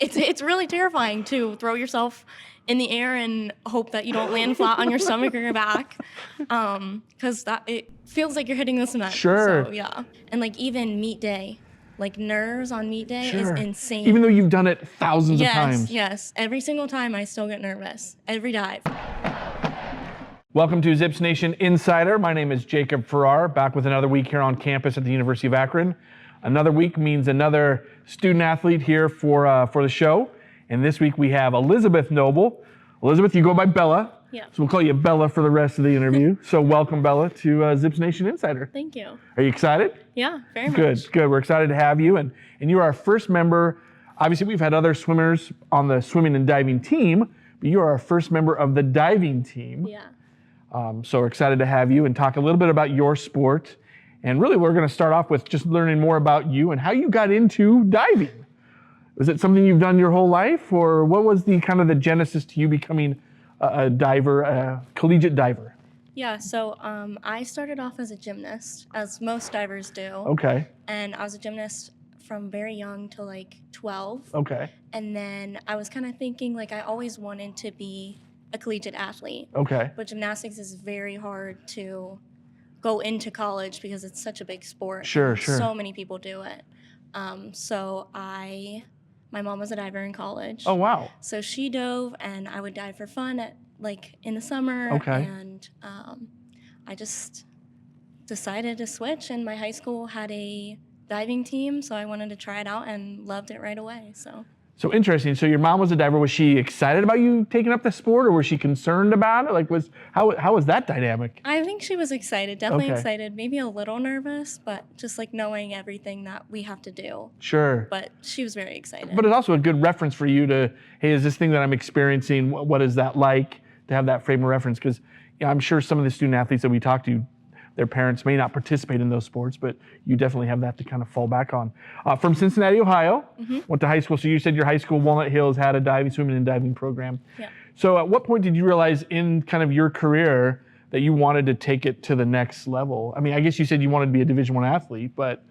It's really terrifying to throw yourself in the air and hope that you don't land flat on your stomach or your back, because it feels like you're hitting the cement. Sure. So yeah, and like even meet day, like nerves on meet day is Sure. insane. Even though you've done it thousands of times. Yes. Every single time I still get nervous. Every dive. Welcome to Zips Nation Insider. My name is Jacob Farrar, back with another week here on campus at the University of Akron. Another week means another student athlete here for the show. And this week we have Elizabeth Noble. Elizabeth, you go by Bela. Yeah. So we'll call you Bela for the rest of the interview. So welcome, Bela, to Zips Nation Insider. Thank you. Are you excited? Yeah, very much. Good. We're excited to have you. And you're our first member. Obviously, we've had other swimmers on the swimming and diving team, but you are our first member of the diving team. Yeah. So we're excited to have you and talk a little bit about your sport. And really, we're going to start off with just learning more about you and how you got into diving. Was it something you've done your whole life, or what was the kind of the genesis to you becoming a diver, a collegiate diver? Yeah, so I started off as a gymnast, as most divers do. Okay. And I was a gymnast from very young to like 12. Okay. And then I was kind of thinking, like, I always wanted to be a collegiate athlete. Okay. But gymnastics is very hard to go into college because it's such a big sport. Sure. So many people do it. My mom was a diver in college. Oh, wow. So she dove, and I would dive for fun in the summer. Okay. And I just decided to switch, and my high school had a diving team, so I wanted to try it out and loved it right away. So interesting. So your mom was a diver. Was she excited about you taking up the sport, or was she concerned about it? Like, how was that dynamic? I think she was excited, definitely Okay. excited, maybe a little nervous, but just like knowing everything that we have to do. Sure. But she was very excited. But it's also a good reference for you to, hey, is this thing that I'm experiencing, what is that like, to have that frame of reference? Because I'm sure some of the student athletes that we talk to, their parents may not participate in those sports, but you definitely have that to kind of fall back on. From Cincinnati, Ohio, went to high school. So you said your high school, Walnut Hills, had a swimming and diving program. Yeah. So at what point did you realize in kind of your career that you wanted to take it to the next level? I mean, I guess you said you wanted to be a Division I athlete, but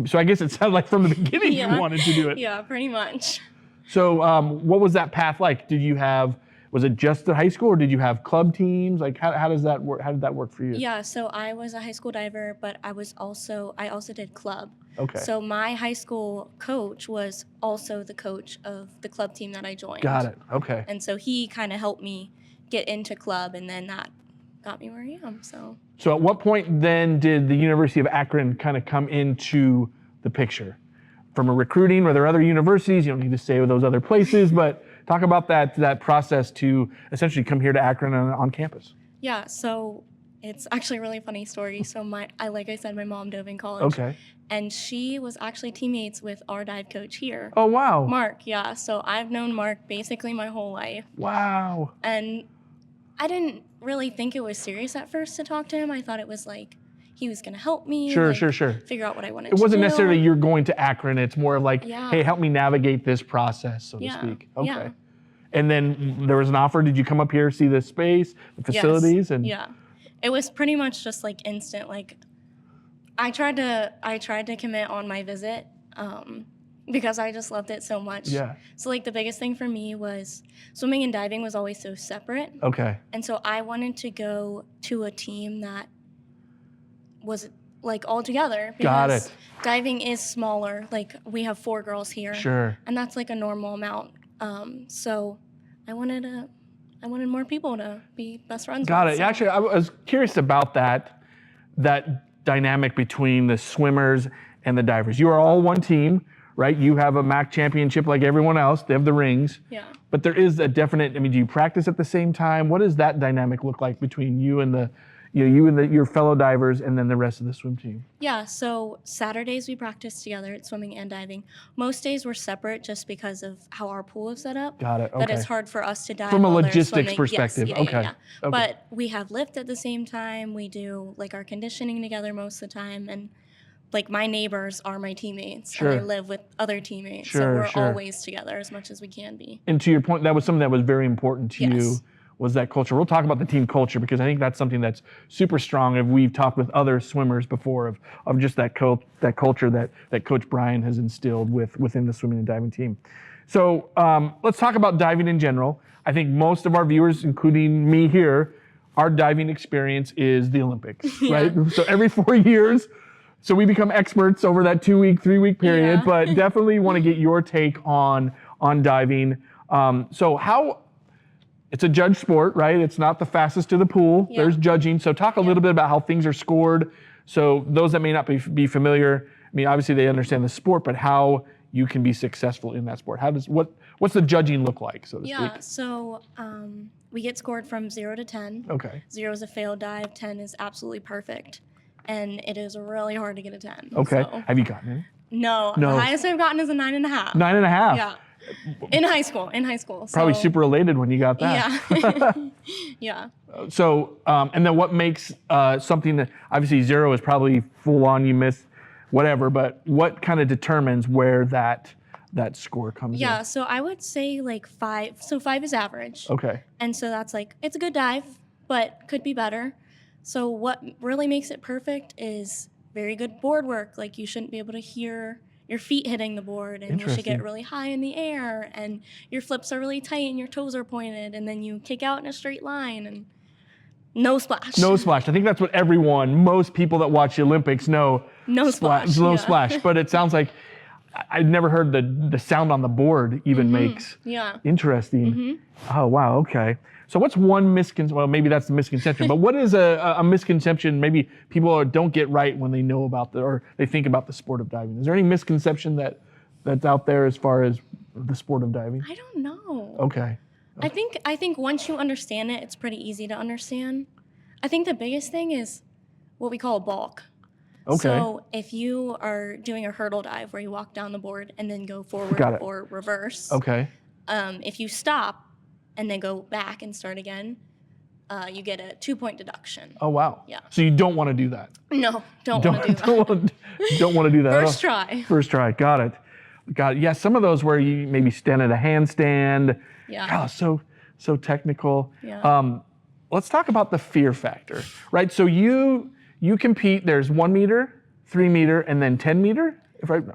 so I guess it sounded like from the beginning you wanted to do it. Yeah, pretty much. So what was that path like? Was it just at high school, or did you have club teams? Like, how does that work? How did that work for you? Yeah, so I was a high school diver, but I also did club. Okay. So my high school coach was also the coach of the club team that I joined. Got it. Okay. And so he kind of helped me get into club, and then that got me where I am. So at what point then did the University of Akron kind of come into the picture? From a recruiting, were there other universities? You don't need to say with those other places, but talk about that process to essentially come here to Akron on campus. Yeah, so it's actually a really funny story. So like I said, my mom dove in college. Okay. And she was actually teammates with our dive coach here. Oh, wow. Mark, yeah. So I've known Mark basically my whole life. Wow. And I didn't really think it was serious at first to talk to him. I thought it was like he was going to help me. Sure. Figure out what I wanted to do. It wasn't necessarily you're going to Akron. It's more of like, Yeah. hey, help me navigate this process, so to speak. Okay. Yeah. And then there was an offer. Did you come up here, see the space, the facilities? Yes. Yeah. It was pretty much just like instant. Like I tried to commit on my visit because I just loved it so much. Yeah. So like the biggest thing for me was swimming and diving was always so separate. Okay. And so I wanted to go to a team that was like all together. Got because it. Diving is smaller. Like we have 4 girls here. Sure. And that's like a normal amount. So I wanted more people to be best friends Got with. it. So. Actually, I was curious about that dynamic between the swimmers and the divers. You are all one team, right? You have a MAC championship like everyone else. They have the rings. Yeah. But there is a definite, do you practice at the same time? What does that dynamic look like between you and your fellow divers and then the rest of the swim team? Yeah, so Saturdays we practice together at swimming and diving. Most days we're separate just because of how our pool is set up. Got it. Okay. That it's hard for us to dive From a while they're logistics swimming. perspective. Yes, Okay. Yeah. Okay. But we have lift at the same time. We do like our conditioning together most of the time. And like my neighbors are my teammates. Sure. And I live with other teammates. Sure, so we're sure. always together as much as we can be. And to your point, that was something that was very important to Yes. you, was that culture. We'll talk about the team culture because I think that's something that's super strong. And we've talked with other swimmers before of just that culture that Coach Brian has instilled within the swimming and diving team. So let's talk about diving in general. I think most of our viewers, including me here, our diving experience is the Olympics, right? So every 4 years, so we become experts over that 2-week, 3-week period, but definitely want to get your take on diving. So how, it's a judge sport, right? It's not the fastest to the pool. There's judging. So talk a little bit about how things are scored. So those that may not be familiar, I mean, obviously they understand the sport, but how you can be successful in that sport. What's the judging look like, so to speak? Yeah, so we get scored from 0 to 10. Okay. 0 is a failed dive, 10 is absolutely perfect. And it is really hard to get a 10. Okay. So. Have you gotten it? No, the highest I've gotten is a 9.5. 9.5? Yeah. In high school. Probably super elated when you got that. Yeah. Yeah. So, and then what makes something that, obviously 0 is probably full on, you miss whatever, but what kind of determines where that score comes in? Yeah, so I would say like 5. So 5 is average. Okay. And so that's like, it's a good dive, but could be better. So what really makes it perfect is very good board work. Like you shouldn't be able to hear your feet hitting the board, and you should get really high in the air, and your flips are really tight and your toes are pointed, and then you kick out in a straight line, and no splash. No splash. I think that's what most people that watch the Olympics know. No splash. No splash. But it sounds like I've never heard the sound on the board even makes. Yeah. Interesting. Oh, wow. Okay. So what's one misconception? Well, maybe that's the misconception, but what is a misconception maybe people don't get right when they know about or they think about the sport of diving? Is there any misconception that's out there as far as the sport of diving? I don't know. Okay. I think once you understand it, it's pretty easy to understand. I think the biggest thing is what we call a balk. Okay. So if you are doing a hurdle dive where you walk down the board and then go forward or reverse, okay. If you stop and then go back and start again, you get a 2-point deduction. Oh, wow. Yeah. So you don't want to do that? No, don't want to do that. Don't want to do that. First try. First try. Got it. Yeah, some of those where you maybe stand at a handstand. Yeah. Oh, so technical. Yeah. Let's talk about the fear factor, right? So you compete, there's 1 meter, 3 meter, and then 10 meter?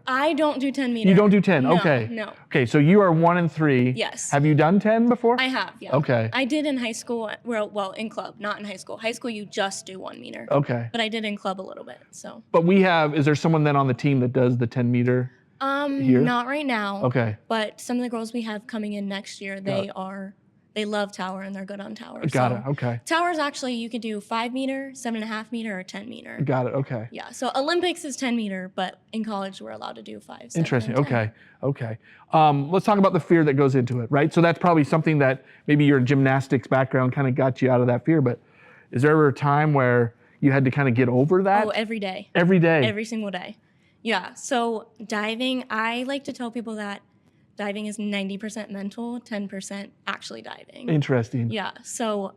I don't do 10 meters. You don't do 10? No, okay. No. Okay, so you are 1 and 3. Yes. Have you done 10 before? I have, yeah. Okay. I did in high school, well, in club, not in high school. High school, you just do 1 meter. Okay. But I did in club a little bit, so. But is there someone then on the team that does the 10 meter? Here? Not right now. Okay. But some of the girls we have coming in next year, they love tower and they're good on tower. Got it. Okay. Towers actually, you could do 5 meter, 7.5 meter, or 10 meter. Got it. Okay. Yeah. So Olympics is 10 meter, but in college we're allowed to do 5. 7, Interesting. and 10. Okay. Let's talk about the fear that goes into it, right? So that's probably something that maybe your gymnastics background kind of got you out of that fear. But is there ever a time where you had to kind of get over that? Oh, every day. Every day. Every single day. Yeah. So diving, I like to tell people that diving is 90% mental, 10% actually diving. Interesting. Yeah. So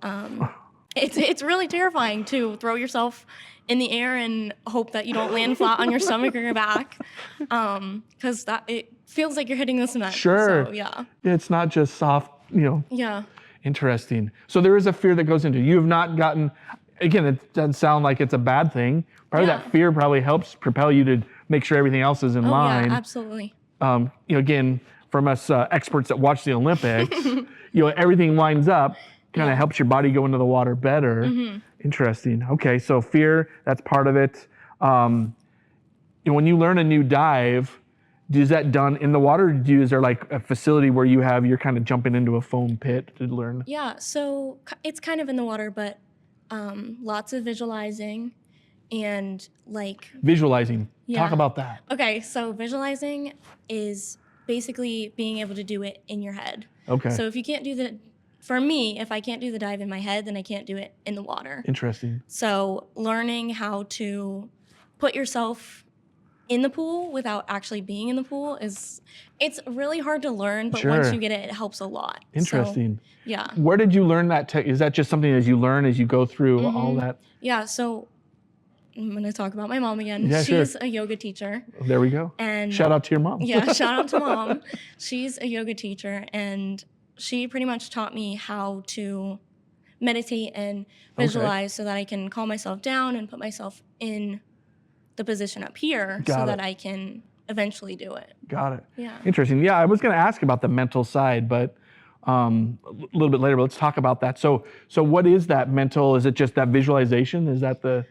it's really terrifying to throw yourself in the air and hope that you don't land flat on your stomach or your back, because it feels like you're hitting the cement. Sure. So, yeah. It's not just soft, Yeah. Interesting. So there is a fear that goes into it. You have not gotten, again, it doesn't sound like it's a bad thing. Probably that fear probably helps propel you to make sure everything else is in line. Yeah, absolutely. Again, from us experts that watch the Olympics, everything lines up, kind of helps your body go into the water better. Interesting. Okay, so fear, that's part of it. When you learn a new dive, is that done in the water? Or is there like a facility where you're kind of jumping into a foam pit to learn? Yeah, so it's kind of in the water, but lots of visualizing and like... Visualizing. Yeah. Talk about that. Okay, so visualizing is basically being able to do it in your head. Okay. So if you can't do for me, if I can't do the dive in my head, then I can't do it in the water. Interesting. So learning how to put yourself in the pool without actually being in the pool it's really hard to learn, but once you get it, it helps a lot. Interesting. So, yeah. Where did you learn that? Is that just something as you learn, as you go through all that? Yeah, so I'm going to talk about my mom again. Yeah, She's a yoga teacher. There we go. And shout out to your mom. Yeah, shout out to mom. She's a yoga teacher, and she pretty much taught me how to meditate and visualize so that I can calm myself down and put myself in the position up here that I can eventually do it. Got it. Yeah. Interesting. Yeah, I was going to ask about the mental side, but a little bit later. But let's talk about that. So what is that mental? Is it just that visualization? Is that the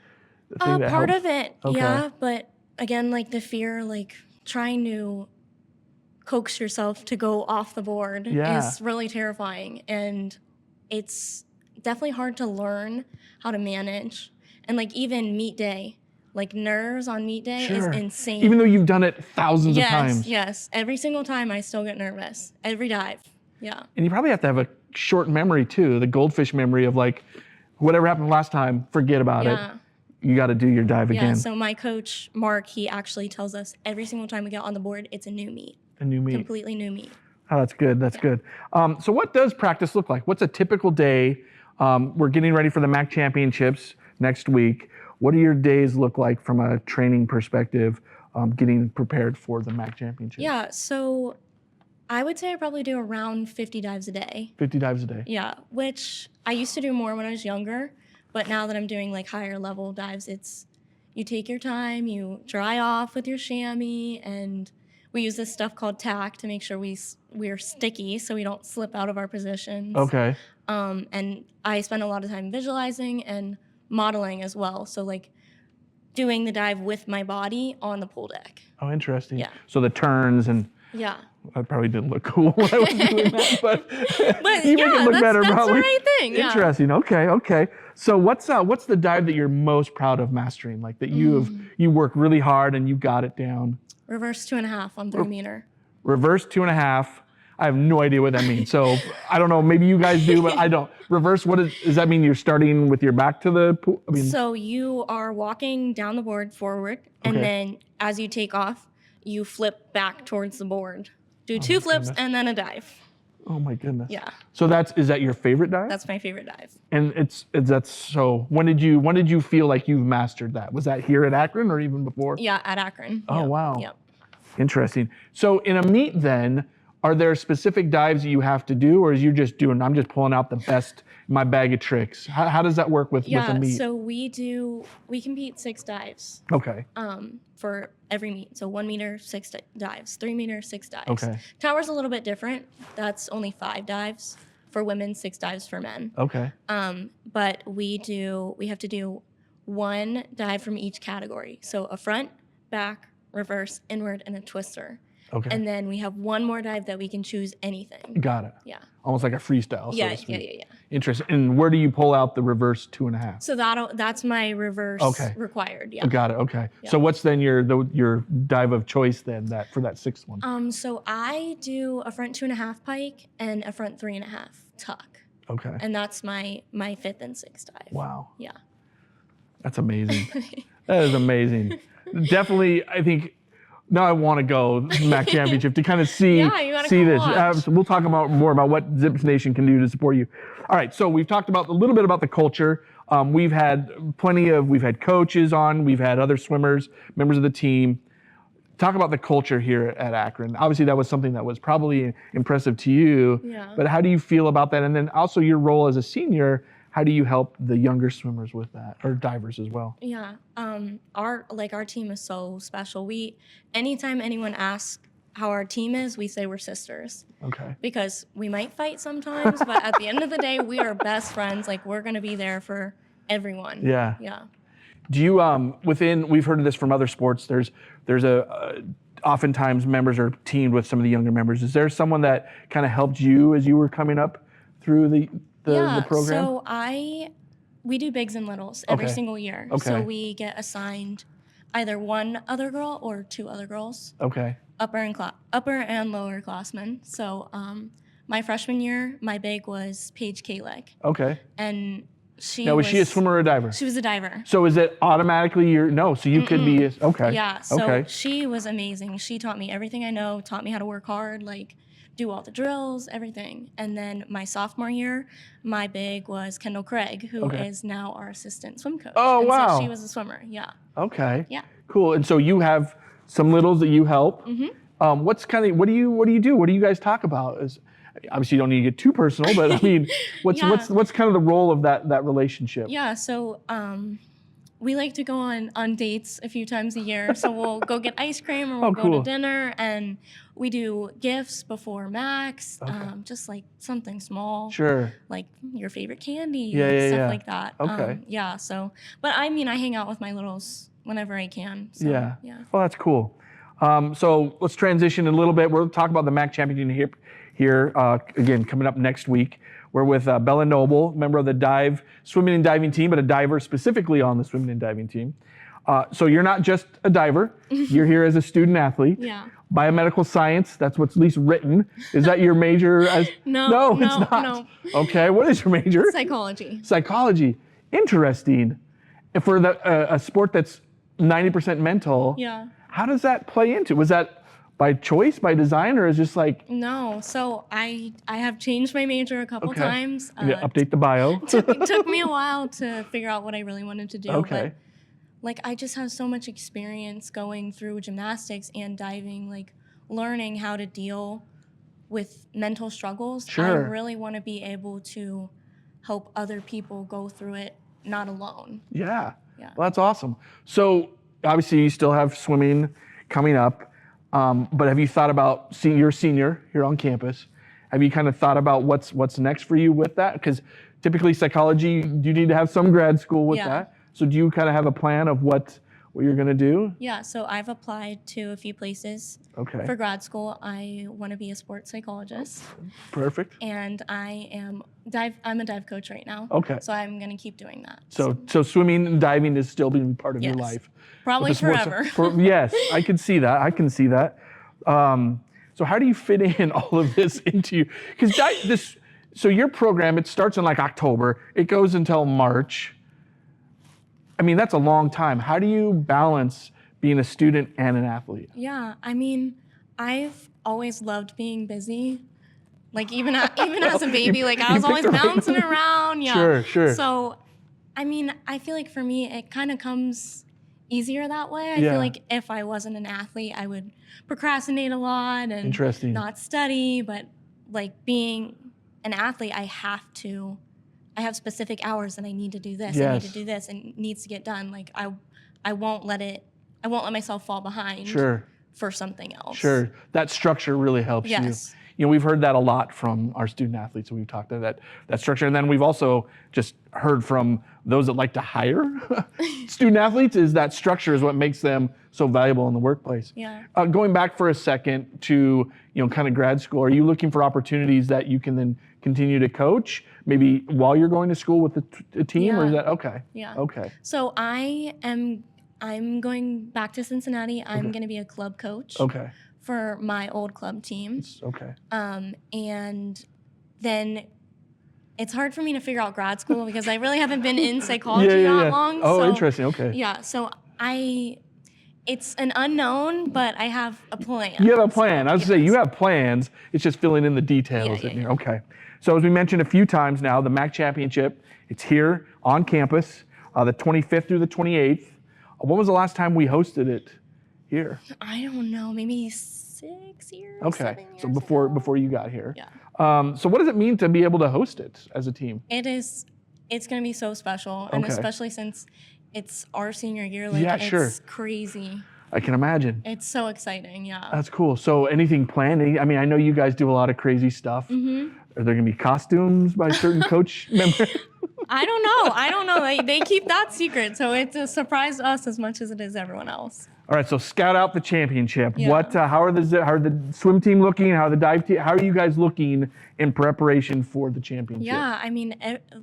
thing that Part helps? of it, Okay. yeah. But again, like the fear, like trying to coax yourself to go off the board is really terrifying. And it's definitely hard to learn how to manage. And like even meet day, like nerves on meet day is insane. Even though you've done it thousands of times. Yes. Every single time I still get nervous. Every dive. Yeah. And you probably have to have a short memory too, the goldfish memory of like, whatever happened last time, forget about it. You got to do your dive again. Yeah, so my coach, Mark, he actually tells us every single time we get on the board, it's a new meet. A new meet. Completely new meet. Oh, that's good. That's good. So what does practice look like? What's a typical day? We're getting ready for the MAC championships next week. What do your days look like from a training perspective, getting prepared for the MAC championship? Yeah, so I would say I probably do around 50 dives a day. 50 dives a day? Yeah, which I used to do more when I was younger, but now that I'm doing like higher level dives, it's you take your time, you dry off with your chamois, and we use this stuff called tack to make sure we're sticky so we don't slip out of our positions. Okay. And I spend a lot of time visualizing and modeling as well. So like doing the dive with my body on the pool deck. Oh, interesting. Yeah. So the turns and that probably didn't look cool when I was doing that, but you make it look better that's probably. The right thing. Yeah. Interesting. Okay. So what's the dive that you're most proud of mastering? Like that you worked really hard and you got it down? Reverse 2.5 on 3 meter. Reverse 2.5. I have no idea what that means. So I don't know. Maybe you guys do, but I don't. Reverse. Does that mean? You're starting with your back to the pool? I mean, so you are walking down the board forward, and then as you take off, you flip back towards the board. Do 2 flips and then a dive. Oh my goodness. Yeah. So is that your favorite dive? That's my favorite dive. And that's so. When did you feel like you've mastered that? Was that here at Akron or even before? Yeah, at Akron. Oh, wow. Yep. Interesting. So in a meet then, are there specific dives that you have to do, or is you just doing, I'm just pulling out the best in my bag of tricks? How does that work with a meet? So we compete 6 dives. Okay. For every meet. So 1 meter, 6 dives. 3 meter, 6 dives. Okay. Tower's a little bit different. That's only 5 dives for women, 6 dives for men. Okay. But we have to do 1 dive from each category. So a front, back, reverse, inward, and a twister. Okay. And then we have 1 more dive that we can choose anything. Got it. Yeah. Almost like a freestyle. Yeah. Interesting. And where do you pull out the reverse 2.5? So that's my reverse required. Yeah. Got it. Okay. Yeah. So what's then your dive of choice then for that 6th one? So I do a front 2.5 pike and a front 3.5 tuck. Okay. And that's my 5th and 6th dive. Wow. Yeah. That's amazing. That is amazing. Definitely, I think. Now I want to go MAC championship to kind of see this. We'll talk more about what Zips Nation can do to support you. All right, so we've talked about a little bit about the culture. We've had coaches on, we've had other swimmers, members of the team. Talk about the culture here at Akron. Obviously, that was something that was probably impressive to you. Yeah. But how do you feel about that? And then also your role as a senior. How do you help the younger swimmers with that, or divers as well? Yeah, our team is so special. Anytime anyone asks how our team is, we say we're sisters. Okay. Because we might fight sometimes, but at the end of the day, we are best friends. Like we're gonna be there for everyone. Yeah. Yeah. Do you we've heard of this from other sports. There's oftentimes members are teamed with some of the younger members. Is there someone that kind of helped you as you were coming up through the program? So we do bigs and littles every single year. Okay. So we get assigned either 1 other girl or 2 other girls. Okay. Upper and lower classmen. So my freshman year, my big was Paige Kalick. Okay. And was she a swimmer or a diver? She was a diver. So is it automatically so you could be okay. Yeah. So she was amazing. She taught me everything I know, taught me how to work hard, like do all the drills, everything. And then my sophomore year, my big was Kendall Craig, who is now our assistant swim coach. Oh, and wow. So she was a swimmer. Yeah. Okay. Yeah. Cool. And so you have some littles that you help. Mm-hmm. What do you do? What do you guys talk about? Obviously, you don't need to get too personal, but I mean, what's kind of the role of that relationship? Yeah. So we like to go on dates a few times a year. So we'll go get ice cream or we'll Oh, go cool. to dinner, and we do gifts before max, just like something small. Sure. Like your favorite candy, Yeah. stuff like that. Okay. Yeah, so, but I mean, I hang out with my littles whenever I can. So, Yeah. yeah. Well, that's cool. So let's transition a little bit. We'll talk about the MAC championship here again coming up next week. We're with Bela Noble, member of the swimming and diving team, but a diver specifically on the swimming and diving team. So you're not just a diver. You're here as a student athlete. Yeah. Biomedical science, that's what's at least written. Is that your major? No, it's not. No. Okay, what is your major? Psychology. Psychology. Interesting. And for a sport that's 90% mental, Yeah. how does that play into? Was that by choice, by design, or is it just like? No, so I have changed my major a couple times. Update the bio. Took me a while to figure out what I really wanted to do. Okay. But like I just have so much experience going through gymnastics and diving, like learning how to deal with mental struggles. Sure. I really want to be able to help other people go through it not alone. Yeah. Yeah. Well, that's awesome. So obviously you still have swimming coming up. But have you thought about you're a senior here on campus? Have you kind of thought about what's next for you with that? Because typically psychology, you need to have some grad school with that. So do you kind of have a plan of what you're going to do? Yeah, so I've applied to a few places for grad school. I want to be a sports psychologist. Perfect. And I'm a dive coach right now. Okay. So I'm going to keep doing that. So swimming and diving is still being part of your life. Probably forever. Yes, I can see that. So how do you fit in all of this into, because so your program, it starts in like October, it goes until March. I mean, that's a long time. How do you balance being a student and an athlete? Yeah, I mean, I've always loved being busy. Like even as a baby, like I was always bouncing around. Yeah. Sure. So, I mean, I feel like for me, it kind of comes easier that way. I feel like if I wasn't an athlete, I would procrastinate a lot and not study. But like being an athlete, I have specific hours that I need to do this. I need to do this, and it needs to get done. Like I won't let myself fall behind for something else. Sure. That structure really helps you. You know, we've heard that a lot from our student athletes when we've talked about that structure. And then we've also just heard from those that like to hire student athletes is that structure is what makes them so valuable in the workplace. Yeah. Going back for a second to, kind of grad school, are you looking for opportunities that you can then continue to coach maybe while you're going to school with a team or is that okay? Yeah. Okay. So I'm going back to Cincinnati. I'm going to be a club coach. Okay. For my old club team. Okay. And then it's hard for me to figure out grad school because I really haven't been in psychology that long. Oh, so, interesting. Okay. Yeah. So it's an unknown, but I have a plan. You have a plan. I was going to say, you have plans. It's just filling in the details in here. Okay. So as we mentioned a few times now, the MAC Championship, it's here on campus, the 25th through the 28th. When was the last time we hosted it here? I don't know, maybe 6 years. Okay, 7 years so before you got here. Yeah. So what does it mean to be able to host it as a team? It's going to be so special, and especially since it's our senior year. Like, it's crazy. I can imagine. It's so exciting, yeah. That's cool. So anything planned? I mean, I know you guys do a lot of crazy stuff. Mm-hmm. Are there going to be costumes by certain coach members? I don't know. They keep that secret, so it's a surprise to us as much as it is everyone else. All right, so scout out the championship. Yeah. How are the swim team looking? How are the dive team? How are you guys looking in preparation for the championship? Yeah, I mean,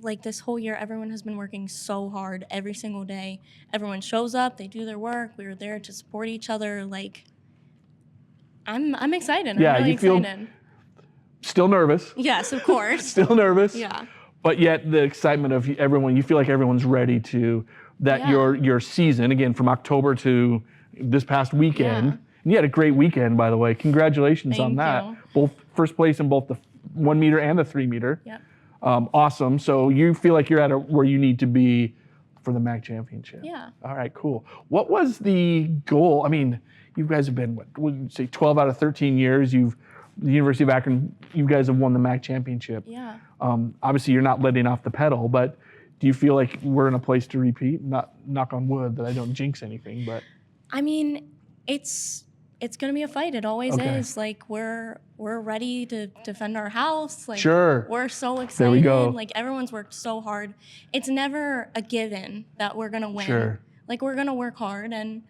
like this whole year, everyone has been working so hard every single day. Everyone shows up, they do their work. We're there to support each other. Like, I'm excited. Yeah, I'm really you feel excited. Still nervous. Yes, of course. Still nervous. Yeah. But yet the excitement of everyone, you feel like everyone's ready to your season, again, from October to this past weekend. Yeah. And you had a great weekend, by the way. Congratulations on that. Thank you. Both first place in both the 1 meter and the 3 meter. Yep. Awesome. So you feel like you're at where you need to be for the MAC championship. Yeah. All right, cool. What was the goal? I mean, you guys have been, what would you say, 12 out of 13 years. The University of Akron, you guys have won the MAC championship. Yeah. Obviously, you're not letting off the pedal, but Do you feel like we're in a place to repeat? Not knock on wood that I don't jinx anything, but I mean, it's gonna be a fight. It always Okay. is. Like we're ready to defend our house. Like Sure. we're so excited. There we go. Like everyone's worked so hard. It's never a given that we're gonna win. Sure. Like we're gonna work hard, and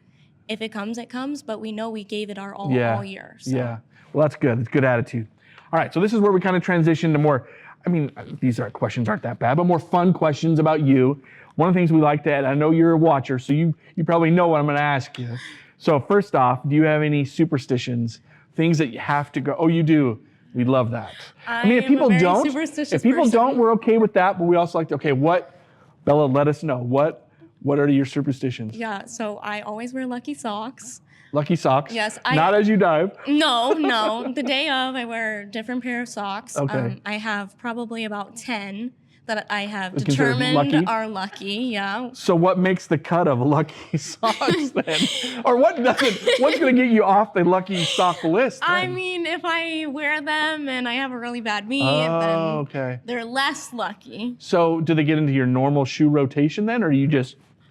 if it comes, it comes. But we know we gave it our all all year. So. Yeah. Well, that's good. It's good attitude. All right. So this is where we kind of transition to more. I mean, these questions aren't that bad, but more fun questions about you. One of the things we like to add, I know you're a watcher, so you probably know what I'm going to ask you. So first off, do you have any superstitions, things that you have to go? Oh, you do. We love that. I mean, if people don't, we're okay with that. But we also like to. Okay, Bella? Let us know what are your superstitions? Yeah. So I always wear lucky socks. Lucky socks? Yes. Not as you dive. No. The day of, I wear a different pair of socks. Okay. I have probably about 10 that I have It's considered lucky? determined are lucky. Yeah. So what makes the cut of lucky socks then? Or what's going to get you off the lucky sock list then? I mean, if I wear them and I have a really bad meet, then they're less lucky. So do they get into your normal shoe rotation then, or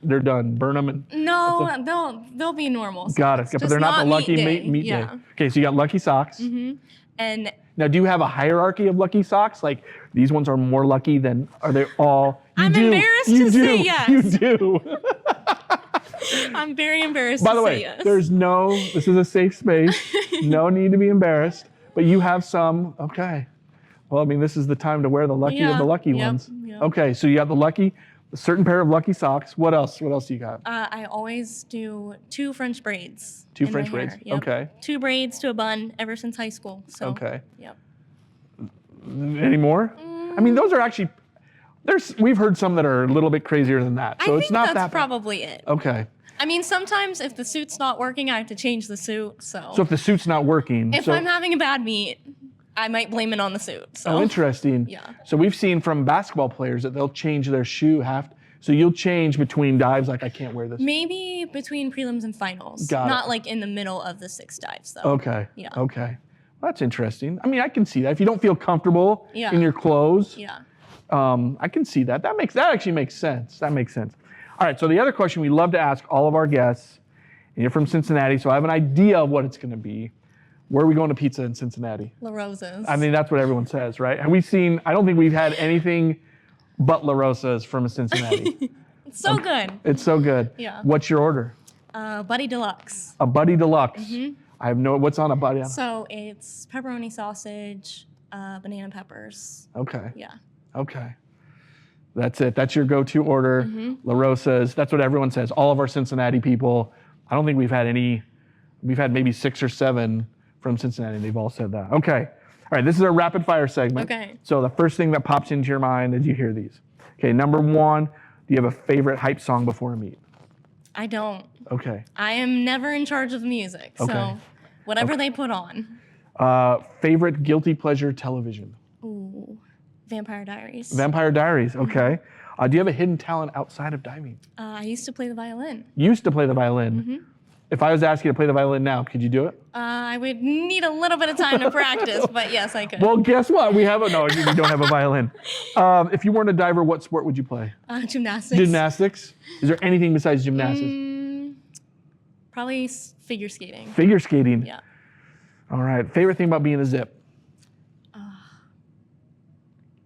they're done, burn them? No, they'll be normal. Got it. But they're not the lucky meet day. Yeah. Okay, so you got lucky socks. Mm-hmm. And now, do you have a hierarchy of lucky socks? Like these ones are more lucky than? Are they all? I'm embarrassed to say yes. You do. I'm very embarrassed. By the way, say yes. This is a safe space. No need to be embarrassed. But you have some. Okay. Well, I mean, this is the time to wear the lucky of the lucky ones. Yep. Okay, so you have a certain pair of lucky socks. What else? What else do you got? I always do 2 French braids. Two French braids. Yep. Okay. 2 braids to a bun ever since high school. So. Okay. Yep. Any more? I mean, those are actually. We've heard some that are a little bit crazier than that. So it's not that. That's probably it. Okay. I mean, sometimes if the suit's not working, I have to change the suit. So if the suit's not working. If I'm having a bad meet, I might blame it on the suit. So. Oh, interesting. Yeah. So we've seen from basketball players that they'll change their shoe so you'll change between dives, like I can't wear this. Maybe between prelims and finals. Got it. Not like in the middle of the 6 dives, though. Okay. Yeah. Okay. Well, that's interesting. I mean, I can see that. If you don't feel comfortable in your clothes, yeah. I can see that. That actually makes sense. That makes sense. All right. So the other question we love to ask all of our guests, and you're from Cincinnati, so I have an idea of what it's going to be. Where are we going to pizza in Cincinnati? La Rosa's. I mean, that's what everyone says, right? Have we seen? I don't think we've had anything but La Rosa's from Cincinnati. It's so good. It's so good. Yeah. What's your order? Buddy Deluxe. A Buddy Deluxe. Mm-hmm. I have what's on a Buddy? So it's pepperoni sausage, banana peppers. Okay. Yeah. Okay. That's it. That's your go-to order. Mm-hmm. La Rosa's. That's what everyone says. All of our Cincinnati people. I don't think we've had any. We've had maybe 6 or 7 from Cincinnati, and they've all said that. Okay. All right, this is our rapid fire segment. Okay. So the first thing that pops into your mind as you hear these. Okay, number 1, do you have a favorite hype song before a meet? I don't. Okay. I am never in charge of the music, so whatever they put on. Favorite guilty pleasure television? Ooh, Vampire Diaries. Vampire Diaries, okay. Do you have a hidden talent outside of diving? I used to play the violin. You used to play the violin. Mm-hmm. If I was to ask you to play the violin now, could you do it? I would need a little bit of time to practice, but yes, I could. Well, guess what? We don't have a violin. If you weren't a diver, what sport would you play? Gymnastics. Gymnastics? Is there anything besides gymnastics? Probably figure skating. Figure skating? Yeah. All right. Favorite thing about being a Zip?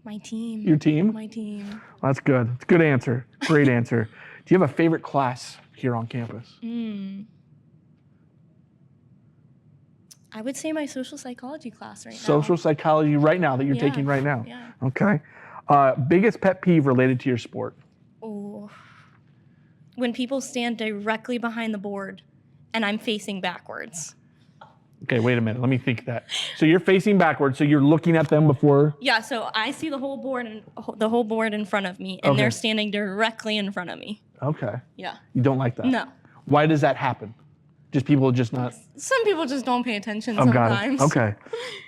My team. Your team? My team. Well, that's good. That's a good answer. Great answer. Do you have a favorite class here on campus? I would say my social psychology class right now. Social psychology right now that you're taking right now? Yeah. Okay. Biggest pet peeve related to your sport? Oh. When people stand directly behind the board and I'm facing backwards. Okay, wait a minute. Let me think that. So you're facing backwards, so you're looking at them before? Yeah, so I see the whole board in front of me, and they're standing directly in front of me. Okay. Yeah. You don't like that? No. Why does that happen? Just people just not... Some people just don't pay attention sometimes. Got it.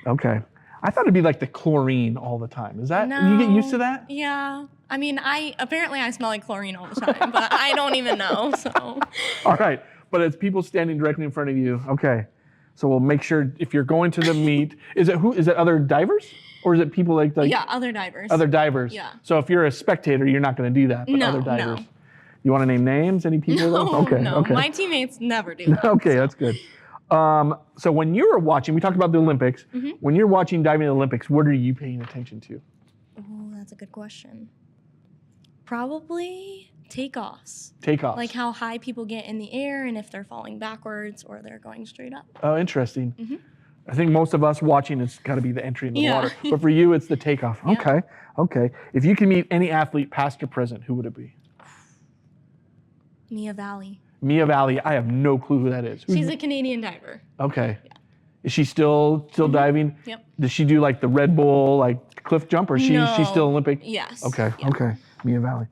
Okay. I thought it'd be like the chlorine all the time. Is that... No. You get used to that? Yeah. I mean, apparently I smell like chlorine all the time, but I don't even know, so... All right, but it's people standing directly in front of you. Okay. So we'll make sure if you're going to the meet, is it other divers? Or is it people like yeah, other divers. other divers? Yeah. So if you're a spectator, you're not going to do that, but No, other divers. no. You want to name names? Any people? No, okay, no. okay. My teammates never do that. Okay, so. that's good. So when you were watching, we talked about the Olympics. When you're watching diving in the Olympics, what are you paying attention to? Oh, that's a good question. Probably takeoffs. Takeoffs. Like how high people get in the air and if they're falling backwards or they're going straight up. Oh, interesting. I think most of us watching, it's got to be the entry in the water. But for you, it's the takeoff. Yeah. Okay, okay. If you can meet any athlete, past or present, who would it be? Mia Valley. Mia Valley, I have no clue who that is. She's a Canadian diver. Okay. Yeah. Is she still diving? Yep. Does she do like the Red Bull, like cliff jump, or she's still Olympic? Yes. Okay, Yeah. okay. Mia Valley.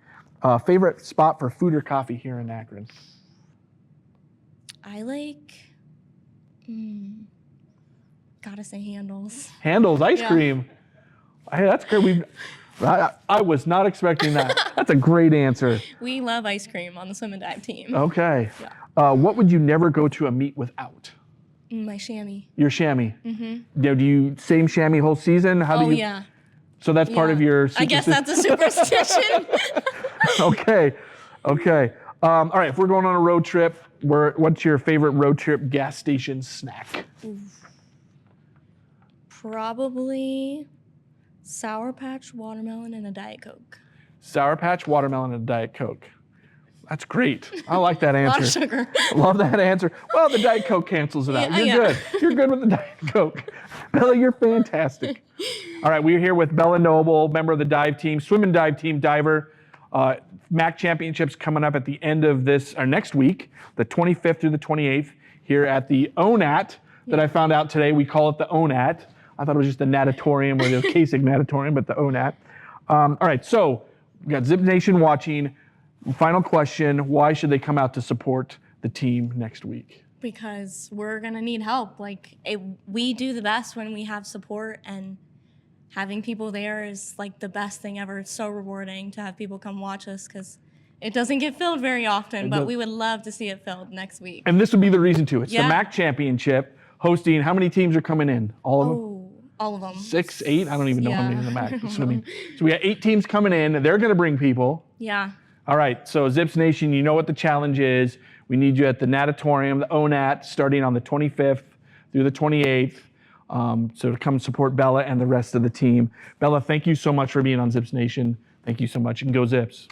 Favorite spot for food or coffee here in Akron? I like, gotta say Handles. Handles ice cream. Hey, that's great. I was not expecting that. That's a great answer. We love ice cream on the swim and dive team. Okay. Yeah. What would you never go to a meet without? My chamois. Your chamois. Do you same chamois whole season? How do you? Yeah. So that's part of your. I guess that's a superstition. Okay. Okay. All right. If we're going on a road trip, what's your favorite road trip gas station snack? Probably Sour Patch, watermelon, and a Diet Coke. Sour Patch, watermelon, and a Diet Coke. That's great. I like that A lot answer. of sugar. Love that answer. Well, the Diet Coke cancels it out. You're good. You're good with the Diet Coke. Bella, you're fantastic. All right, we're here with Bela Noble, member of the dive team, swim and dive team diver. MAC championships coming up at the end of this, or next week, the 25th through the 28th, here at the ONAT that I found out today. We call it the ONAT. I thought it was just the natatorium or the Kasich natatorium, but the ONAT. All right, so we got Zip Nation watching. Final question, why should they come out to support the team next week? Because we're going to need help. Like, we do the best when we have support, and having people there is like the best thing ever. It's so rewarding to have people come watch us because it doesn't get filled very often, but we would love to see it filled next week. And this would be the reason too. It's the MAC championship hosting. How many teams are coming in? All of them? All of them. 6, 8? I don't even know how many in the MAC. So we got 8 teams coming in. They're going to bring people. Yeah. All right, so Zips Nation, you know what the challenge is. We need you at the natatorium, the ONAT, starting on the 25th through the 28th. So to come support Bella and the rest of the team. Bella, thank you so much for being on Zips Nation. Thank you so much, and go Zips.